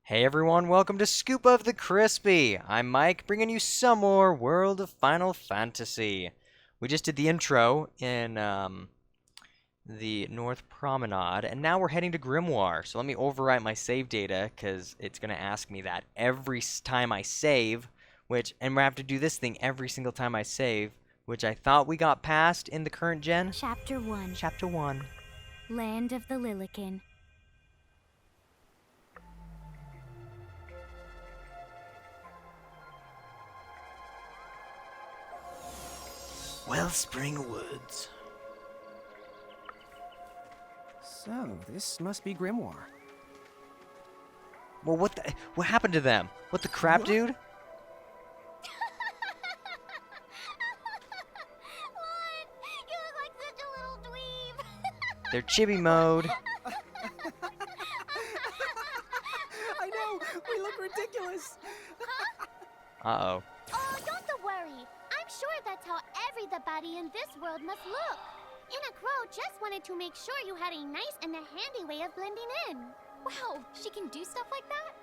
Hey everyone, welcome to Scoop of the Crispy. I'm Mike, bringing you some more World of Final Fantasy. We just did the intro in the North Promenade, and now we're heading to Grimoire. So let me overwrite my save data, because it's going to ask me that every time I save, and we're going to have to do this thing every single time I save, which I thought we got past in the current gen. Chapter 1. Chapter 1. Land of the Lilikin. Wellspring Woods. So, this must be Grimoire. Well, what happened to them? What the crap, What? dude? Lon, you look like such a little dweeb. They're chibi mode. I know! We look ridiculous! Uh-oh. Oh, don't worry. I'm sure that's how everybody in this world must look. Anna Crow just wanted to make sure you had a nice and a handy way of blending in. Wow, she can do stuff like that?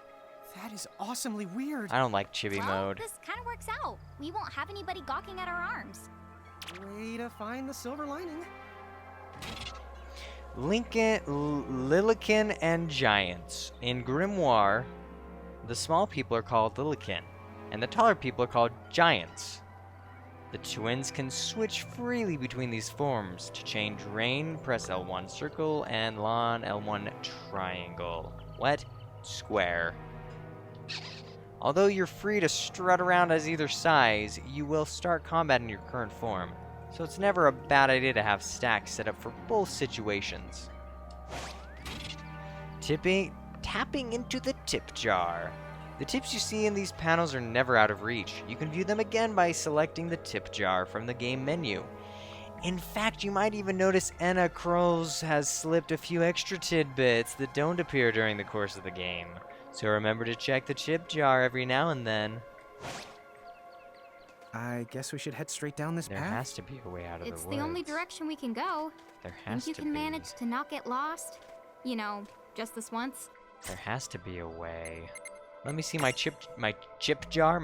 That is awesomely weird. I don't like chibi mode. This kind of works out. We won't have anybody gawking at our arms. Way to find the silver lining. Lilikin and Giants. In Grimoire, the small people are called Lilikin, and the taller people are called Giants. The twins can switch freely between these forms. To change Rain, press L1 circle, and Lon, L1 triangle. What? Square. Although you're free to strut around as either size, you will start combat in your current form. So it's never a bad idea to have stacks set up for both situations. Tapping into the tip jar. The tips you see in these panels are never out of reach. You can view them again by selecting the tip jar from the game menu. In fact, you might even notice Anna Krolls has slipped a few extra tidbits that don't appear during the course of the game. So remember to check the tip jar every now and then. I guess we should head straight down this There path. has to be a way out of It's the woods. the only direction we can go. There has Think to you can be. manage to not get lost? You know, just this once? There has to be a way. Let me see my tip jar.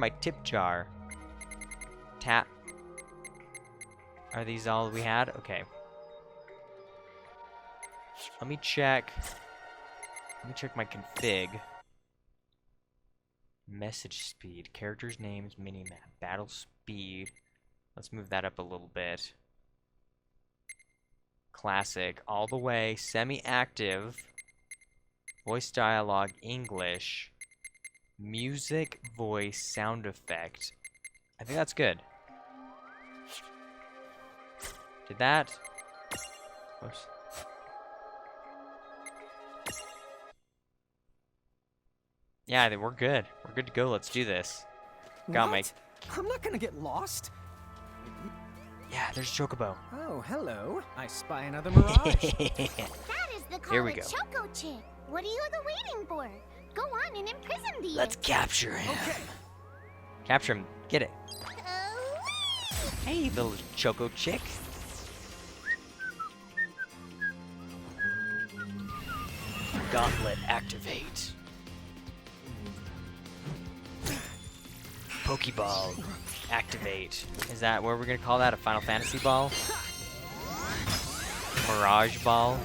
Tap. Are these all we had? Okay. Let me check my config. Message speed, characters' names, minimap, battle speed. Let's move that up a little bit. Classic, all the way, semi-active. Voice dialogue, English. Music, voice, sound effect. I think that's good. Did that? Whoops. Yeah, I think we're good. We're good to go. Let's do this. Got my... What? I'm not gonna get lost. Yeah, there's Chocobo. Oh, hello. I spy another mirage. That is the Here we college go. Choco Chick. What are you waiting for? Go on and imprison these. Let's capture him. Okay. Capture him. Get it. Oh, Hey, little Choco Chick. Gauntlet activate. Pokeball activate. Is that what we're gonna call that? A Final Fantasy ball? Mirage ball?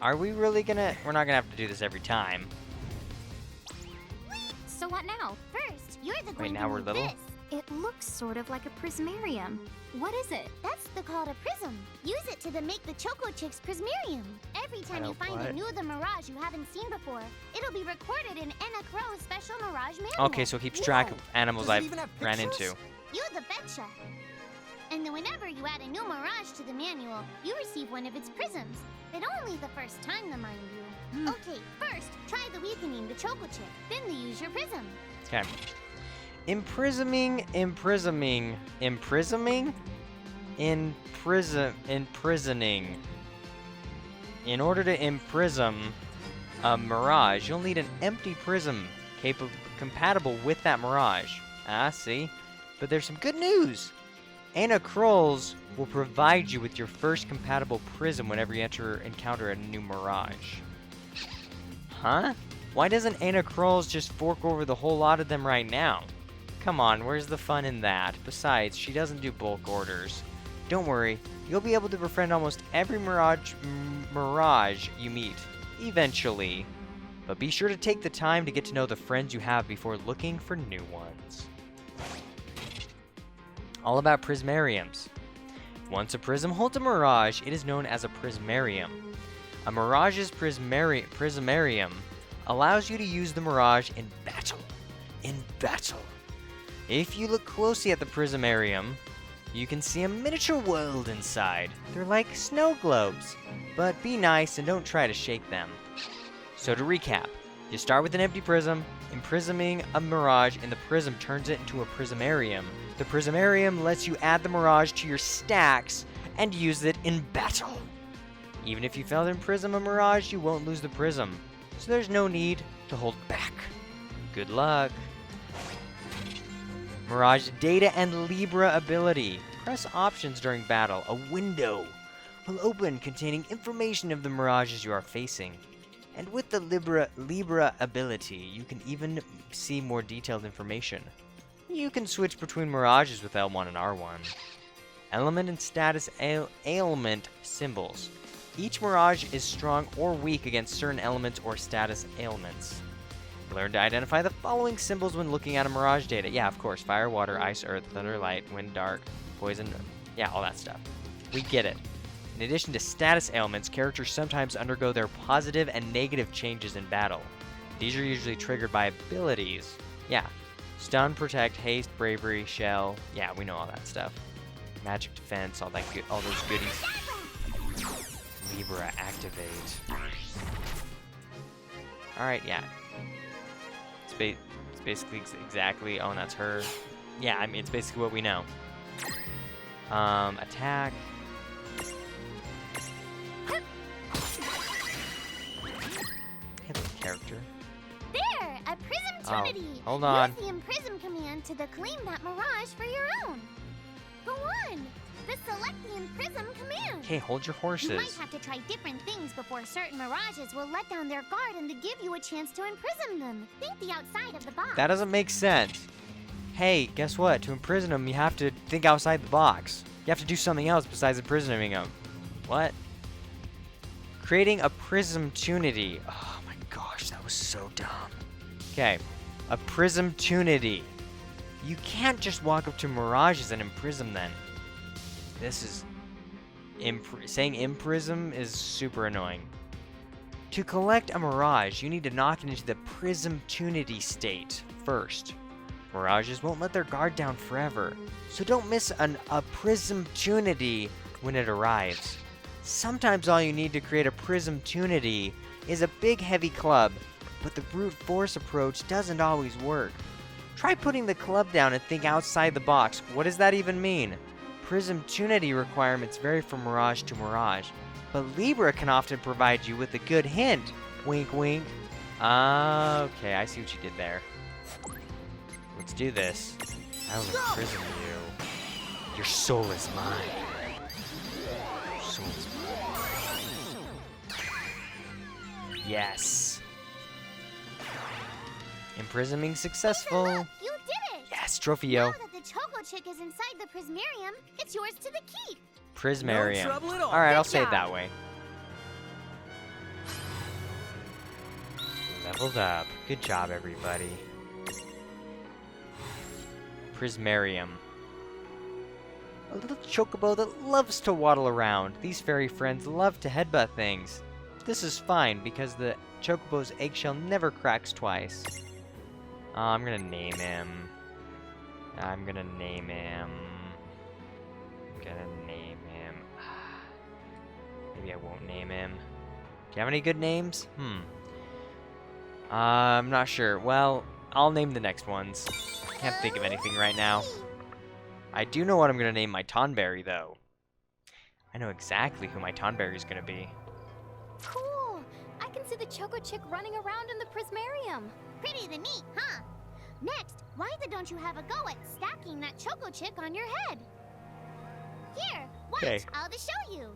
Are we really gonna... We're not gonna have to do this every time. So what now? first, you're the Wait, going now to we're need little? this. It looks sort of like a prismarium. What is it? That's called a prism. Use it to make the Choco Chick's prismarium. Every time you find a new the Mirage you haven't seen before, it'll be recorded in Anna Crow's special Mirage manual. Okay, so it keeps track of Whoa. animals Does it I've even have ran pictures? into. You the betcha. And then whenever you add a new Mirage to the manual, you receive one of its prisms. But only the first time, mind you. Okay, first, try the weakening the Choco Chick. Then they use your prism. Okay. Imprisoning. In order to imprison a Mirage, you'll need an empty prism compatible with that Mirage. Ah, see? But there's some good news! Anna Krolls will provide you with your first compatible prism whenever you encounter a new Mirage. Huh? Why doesn't Anna Krolls just fork over the whole lot of them right now? Come on, where's the fun in that? Besides, she doesn't do bulk orders. Don't worry, you'll be able to befriend almost every Mirage you meet, eventually. But be sure to take the time to get to know the friends you have before looking for new ones. All about Prismariums. Once a prism holds a Mirage, it is known as a Prismarium. A Mirage's Prismarium allows you to use the Mirage in battle. If you look closely at the Prismarium, you can see a miniature world inside. They're like snow globes, but be nice and don't try to shake them. So to recap, you start with an empty prism. Imprisming a Mirage in the prism turns it into a Prismarium. The Prismarium lets you add the Mirage to your stacks and use it in battle. Even if you fail to imprism a Mirage, you won't lose the prism, so there's no need to hold back. Good luck. Mirage Data and Libra ability. Press options during battle. A window will open containing information of the Mirages you are facing. And with the Libra ability, you can even see more detailed information. You can switch between Mirages with L1 and R1. Element and status ailment symbols. Each Mirage is strong or weak against certain elements or status ailments. Learn to identify the following symbols when looking at a Mirage data. Yeah, of course. Fire, water, ice, earth, thunder, light, wind, dark, poison. Yeah, all that stuff. We get it. In addition to status ailments, characters sometimes undergo their positive and negative changes in battle. These are usually triggered by abilities. Yeah. Stun, protect, haste, bravery, shell. Yeah, we know all that stuff. Magic defense, all those goodies. Libra activate. Alright, yeah. It's basically exactly. Oh, and that's her. Yeah, I mean, it's basically what we know. Attack. Hit the character. There! A Prismtunity! Oh, hold on. Use the Imprism command to claim that Mirage for your own. Go on! The Select the Imprism command! Okay, hold your You horses. might have to try different things before certain Mirages will let down their guard and to give you a chance to imprison them. Think the outside of the box. That doesn't make sense. Hey, guess what? To imprison them, you have to think outside the box. You have to do something else besides imprisoning them. What? Creating a Prismtunity. Oh my gosh, that was so dumb. Okay, a Prismtunity. You can't just walk up to Mirages and imprison them. This is... saying imprism is super annoying. To collect a Mirage, you need to knock it into the Prismtunity state first. Mirages won't let their guard down forever, so don't miss a Prismtunity when it arrives. Sometimes all you need to create a Prismtunity is a big heavy club, but the brute force approach doesn't always work. Try putting the club down and think outside the box. What does that even mean? Prismtunity requirements vary from Mirage to Mirage, but Libra can often provide you with a good hint. Wink, wink. Okay, I see what you did there. Let's do this. I will imprison you. Your soul is mine. Your soul is mine. Yes. Imprisonment successful. Look, you did it! Yes, Trophio. Now that the Choco Chick is inside the Prismarium, it's yours to the keep. Prismarium. No trouble at all. Alright, Good I'll say it job. that way. Leveled up. Good job, everybody. Prismarium. A little chocobo that loves to waddle around. These fairy friends love to headbutt things. This is fine because the chocobo's eggshell never cracks twice. I'm gonna name him. Maybe I won't name him. Do you have any good names? I'm not sure. Well, I'll name the next ones. Can't think of anything right now. I do know what I'm gonna name my Tonberry, though. I know exactly who my Tonberry is gonna be. Cool! I can see the Choco Chick running around in the Prismarium. Pretty neat, huh? Next, why don't you have a go at stacking that Choco Chick on your head? Here, watch, Okay. I'll just show you.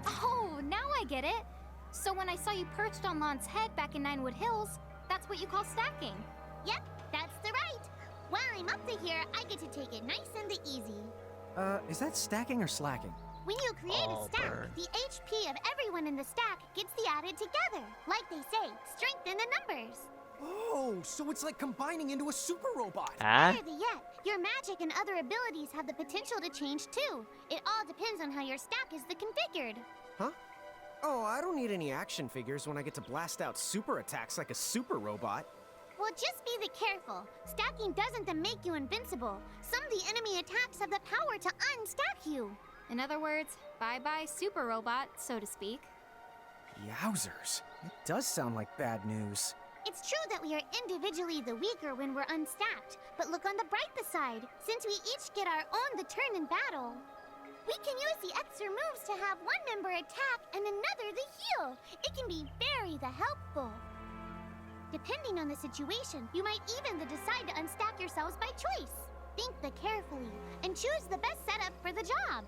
Oh, now get it. So when I saw you perched on Lon's head back in Ninewood Hills, that's what you call stacking. Yep, that's the right. While I'm up to here, I get to take it nice and easy. Is that stacking or slacking? When you create a stack, Albert. the HP of everyone in the stack gets the added together. Like they say, strength in the numbers. Oh, so it's like combining into a super robot. Ah? Better yet, your magic and other abilities have the potential to change too. It all depends on how your stack is configured. Huh? Oh, I don't need any action figures when I get to blast out super attacks like a super robot. Well, just be careful. Stacking doesn't make you invincible. Some of the enemy attacks have the power to unstack you. In other words, bye-bye super robot, so to speak. Yowzers. It does sound like bad news. It's true that we are individually the weaker when we're unstacked, but look on the brighter side. Since we each get our own turn in battle, we can use the extra moves to have one member attack and another the heal. It can be very helpful. Depending on the situation, you might even decide to unstack yourselves by choice. Think carefully and choose the best setup for the job.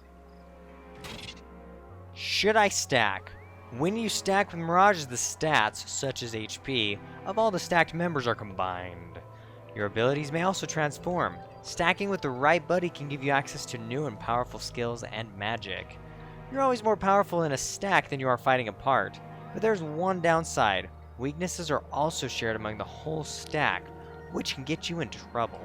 Should I stack? When you stack with Mirages, the stats, such as HP, of all the stacked members are combined. Your abilities may also transform. Stacking with the right buddy can give you access to new and powerful skills and magic. You're always more powerful in a stack than you are fighting apart, but there's one downside. Weaknesses are also shared among the whole stack, which can get you in trouble.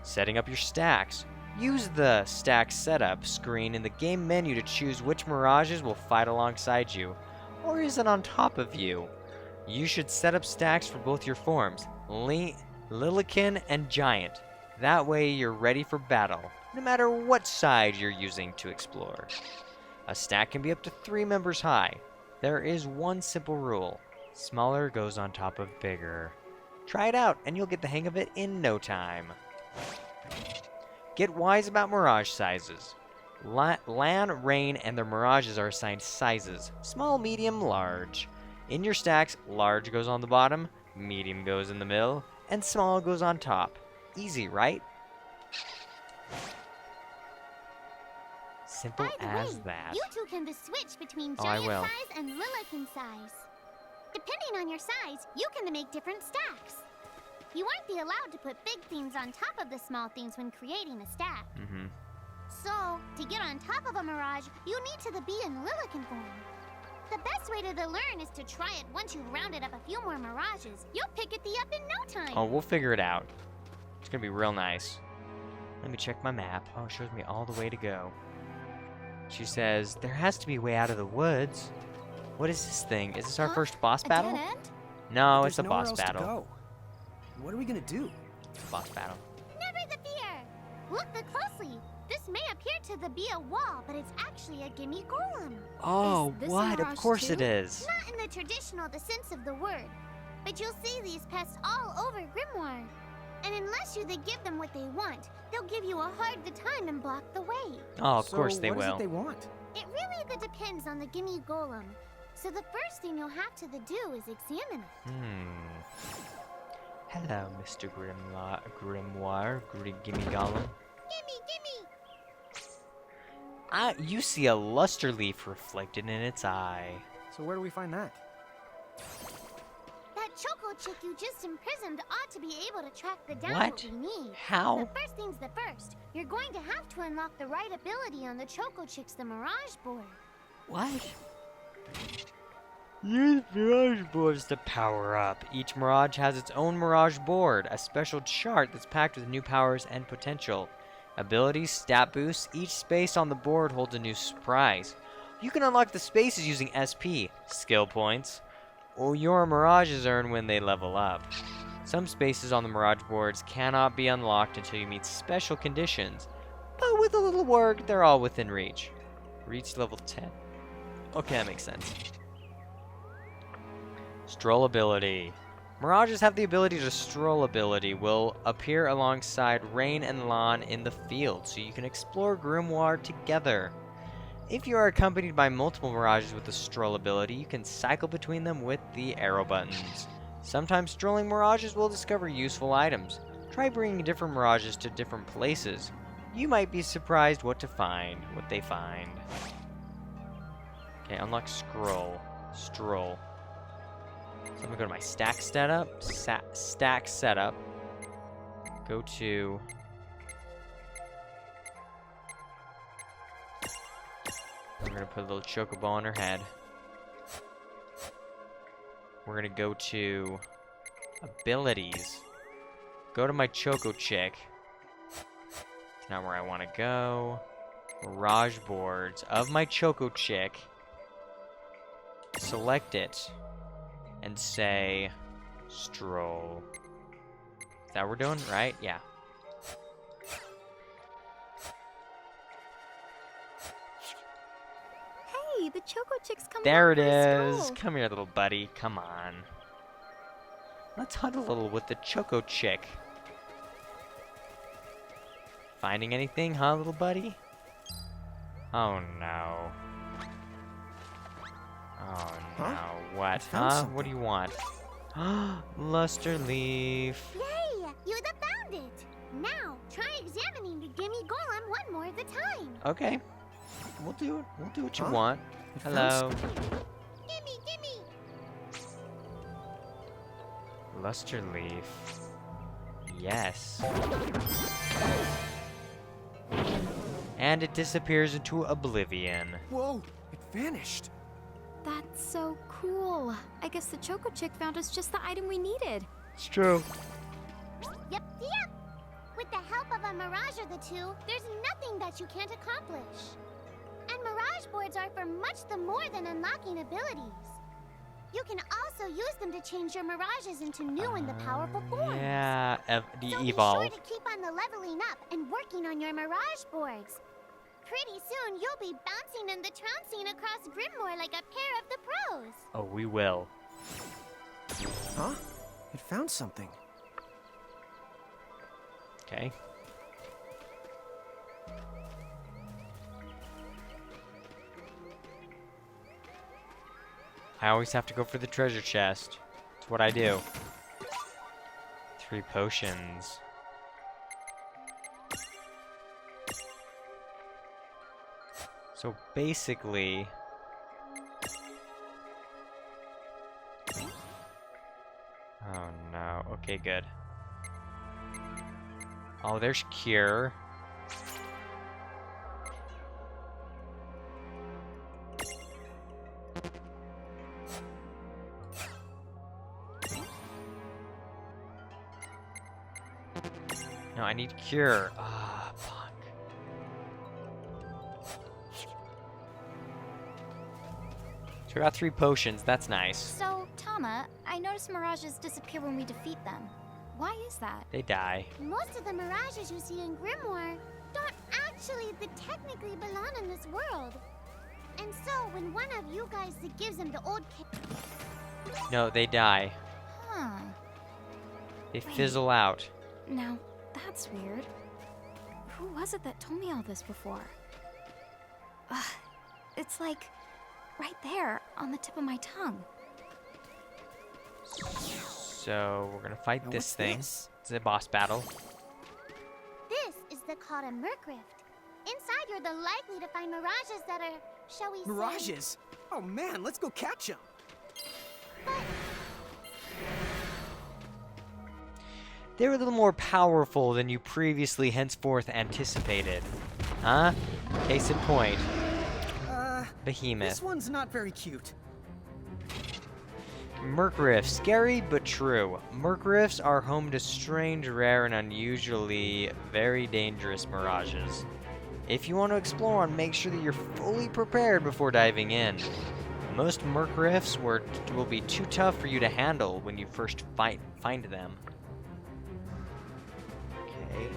Setting up your stacks. Use the Stack Setup screen in the game menu to choose which Mirages will fight alongside you, or is it on top of you. You should set up stacks for both your forms, Lilikin and Giant. That way you're ready for battle, no matter what side you're using to explore. A stack can be up to 3 members high. There is one simple rule. Smaller goes on top of bigger. Try it out, and you'll get the hang of it in no time. Get wise about Mirage sizes. Lan, Rain, and their Mirages are assigned sizes. Small, medium, large. In your stacks, large goes on the bottom, medium goes in the middle, and small goes on top. Easy, right? Simple By the as way, that. you two can switch between Oh, I giant will. size and Lilikin size. Depending on your size, you can make different stacks. You won't be allowed to put big things on top of the small things when creating a stack. So, to get on top of a Mirage, you need to be in Lilikin form. The best way to learn is to try it once you've rounded up a few more Mirages. You'll pick it up in no time. Oh, we'll figure it out. It's gonna be real nice. Let me check my map. Oh, it shows me all the way to go. She says, there has to be a way out of the woods. What is this thing? Is this our Huh? first boss A battle? dead end? No, There's it's a nowhere boss else battle. To go. What are we gonna do? Boss battle. Never the fear! Look closely. This may appear to be a wall, but it's actually a gimme golem. Oh, this a what? Of mirage course too? it is. Not in the traditional sense of the word, but you'll see these pests all over Grimoire. And unless you give them what they want, they'll give you a hard time and block the way. Oh, of So course they what is will. it they want? It really depends on the gimme golem. So the first thing you'll have to do is examine it. Hello, Mr. Grimoire, Gimme Golem. Gimme! You see a luster leaf reflected in its eye. So where do we find that? That Choco chick you just imprisoned ought to be able to track down What? what we need. How? The first thing's the first. You're going to have to unlock the right ability on the Choco chick's Mirage board. What? Use Mirage boards to power up. Each Mirage has its own Mirage board, a special chart that's packed with new powers and potential. Abilities, stat boosts, each space on the board holds a new prize. You can unlock the spaces using SP, skill points, or your Mirages earn when they level up. Some spaces on the Mirage boards cannot be unlocked until you meet special conditions, but with a little work, they're all within reach. Reach level 10. Okay, that makes sense. Stroll ability. Mirages have the ability to stroll ability will appear alongside Rain and Lan in the field, so you can explore Grimoire together. If you are accompanied by multiple Mirages with the stroll ability, you can cycle between them with the arrow buttons. Sometimes strolling Mirages will discover useful items. Try bringing different Mirages to different places. You might be surprised what they find. Okay, unlock scroll. Stroll. So I'm gonna go to my stack setup. Stack setup. Go to... We're gonna put a little chocobo on her head. We're gonna go to abilities. Go to my Choco Chick. It's not where I want to go. Mirage boards of my Choco Chick. Select it and say stroll. Is that what we're doing? Right? Yeah. Hey, the Choco Chick's coming There out it for a is. stroll. Come here, little buddy. Come on. Let's hunt a little with the Choco Chick. Finding anything, huh, little buddy? Oh no. Oh no. Huh? What? found Huh? What do you want? Luster leaf. Yay! You found it! Now, try examining the gimme golem one more at a time. Okay. We'll do it. We'll do what you Huh? want. I found Hello. Gimme, gimme! Luster leaf. Yes. And it disappears into oblivion. Whoa! It vanished. That's so cool. I guess the Choco Chick found us just the item we needed. It's true. Yep. With the help of a mirage or the two, there's nothing that you can't accomplish. And mirage boards are for much the more than unlocking abilities. You can also use them to change your mirages into new and the powerful forms. Yeah, So evolve. be sure to keep on the leveling up and working on your mirage boards. Pretty soon, you'll be bouncing and the trouncing across Grimoire like a pair of the pros. Oh, we will. Huh? It found something. Okay. I always have to go for the treasure chest. It's what I do. 3 potions. So basically... Oh no. Okay, good. Oh, there's Cure. No, I need Cure. Ah, fuck. So we got 3 potions. That's nice. So, Tama, I noticed mirages disappear when we defeat them. Why is that? They die. Most of the mirages you see in Grimoire don't actually technically belong in this world. And so, when one of you guys gives them the old No, they die. Huh. They Wait. fizzle out. Now, that's weird. Who was it that told me all this before? Ugh, it's like right there on the tip of my tongue. So we're gonna fight Now this what's thing. this? It's a boss battle. This is called a Merc Rift. Inside, you're the likely to find mirages that are, shall we say... Mirages? Oh man, let's go catch them. They were a little more powerful than you previously henceforth anticipated. Huh? Case in point, Behemoth. This one's not very cute. Mercriff, scary but true. Mercriffs are home to strange, rare, and unusually very dangerous mirages. If you want to explore one, make sure that you're fully prepared before diving in. Most Mercriffs will be too tough for you to handle when you first find them. Okay.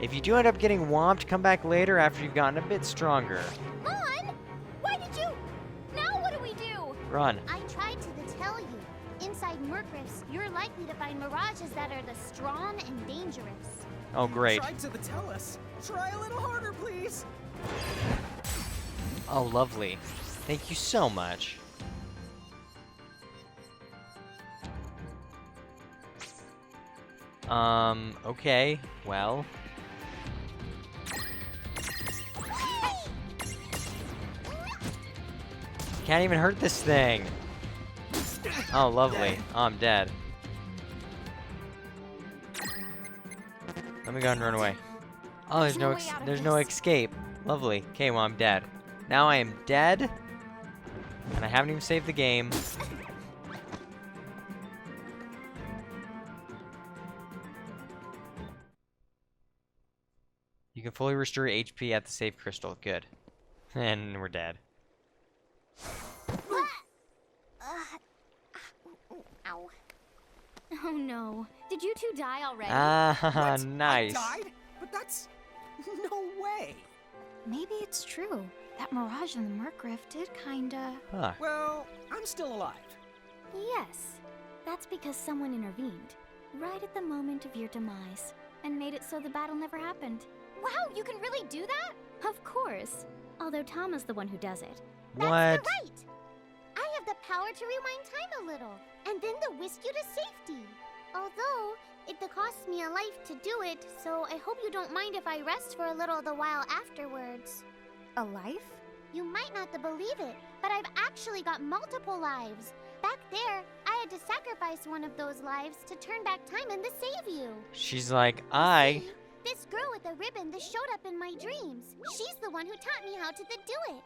If you do end up getting whomped, come back later after you've gotten a bit stronger. Mon! Why did you... Now what do we do? Run. I tried to tell you. Inside Merc Rifts, you're likely to find mirages that are the strong and dangerous. Oh, great. Tried to tell us. Try a little harder, please. Oh, lovely. Thank you so much. Okay, well, Can't even hurt this thing. Oh, lovely. Oh, I'm dead. Let me go and run away. Oh, There's no way out of there's no this. escape. Lovely. Okay, well, I'm dead. Now I am dead. And I haven't even saved the game. You can fully restore HP at the save crystal. Good. And we're dead. Ow. Oh no. Did you two die already? Ah, What? nice. I died? But that's... no way. Maybe it's true. That mirage in the Merc did kinda... Huh. Well, I'm still alive. Yes. That's because someone intervened. Right at the moment of your demise. And made it so the battle never happened. Wow, you can really do that? Of course. Although Tom is the one who does it. What? That's the right. I have the power to rewind time a little, and then to whisk you to safety. Although, it costs me a life to do it, so I hope you don't mind if I rest for a little the while afterwards. A life? You might not believe it, but I've actually got multiple lives. Back there, I had to sacrifice one of those lives to turn back time and to save you. She's like, See, this girl with the ribbon that showed up in my dreams. She's the one who taught me how to do it.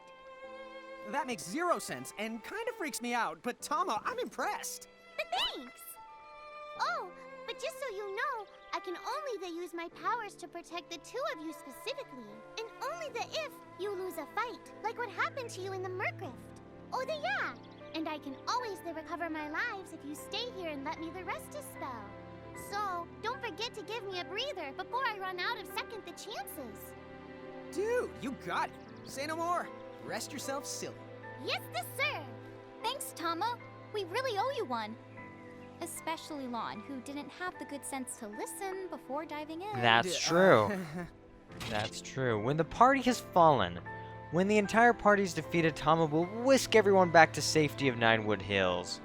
That makes 0 sense and kind of freaks me out, but Tama, I'm impressed. Thanks! Oh, but just so you know, I can only use my powers to protect the two of you specifically. And only if you lose a fight, like what happened to you in the Mercrift. Oh, yeah! And I can always recover my lives if you stay here and let me rest a spell. So, don't forget to give me a breather before I run out of second the chances. Dude, you got it. Say no more. Rest yourself silly. Yes, sir! Thanks, Tama. We really owe you one. Especially Lon, who didn't have the good sense to listen before diving in. that's true. That's true. When the party has fallen, when the entire party is defeated, Tama will whisk everyone back to safety of Ninewood Hills.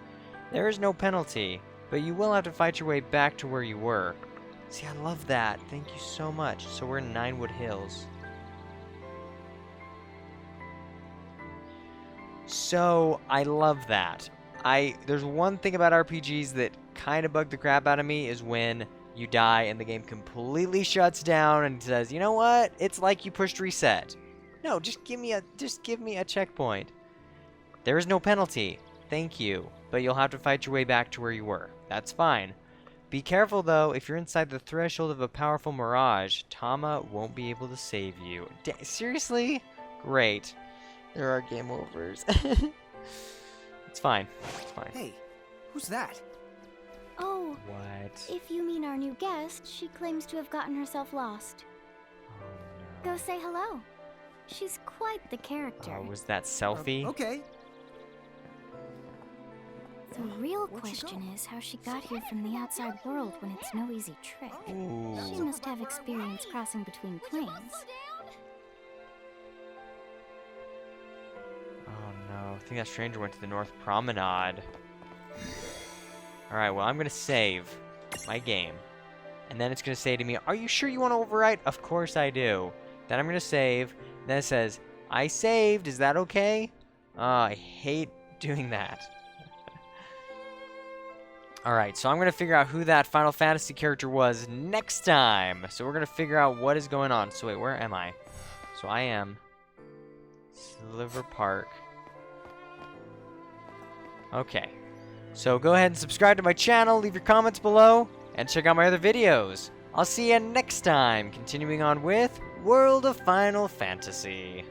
There is no penalty, but you will have to fight your way back to where you were. See, I love that. Thank you so much. So we're in Ninewood Hills. So, I love that. There's one thing about RPGs that kind of bug the crap out of me is when you die and the game completely shuts down and says, you know what? It's like you pushed reset. No, just give me a checkpoint. There is no penalty. Thank you. But you'll have to fight your way back to where you were. That's fine. Be careful though, if you're inside the threshold of a powerful mirage, Tama won't be able to save you. Seriously? Great. There are game overs. It's fine. It's fine. Hey, who's that? Oh, What? if you mean our new guest, she claims to have gotten herself lost. Oh no. Go say hello. She's quite the character. Oh, was that selfie? Okay. The real Where'd she question go? is how she got here from the outside world when it's no easy trick. Ooh. She must have experience crossing between planes. Oh no, I think that stranger went to the North Promenade. Alright, well, I'm gonna save my game. And then it's gonna say to me, are you sure you want to overwrite? Of course I do. Then I'm gonna save. Then it says, I saved, is that okay? I hate doing that. Alright, so I'm gonna figure out who that Final Fantasy character was next time. So we're gonna figure out what is going on. So wait, where am I? So I am Sliver Park. Okay. So go ahead and subscribe to my channel, leave your comments below, and check out my other videos. I'll see you next time, continuing on with World of Final Fantasy.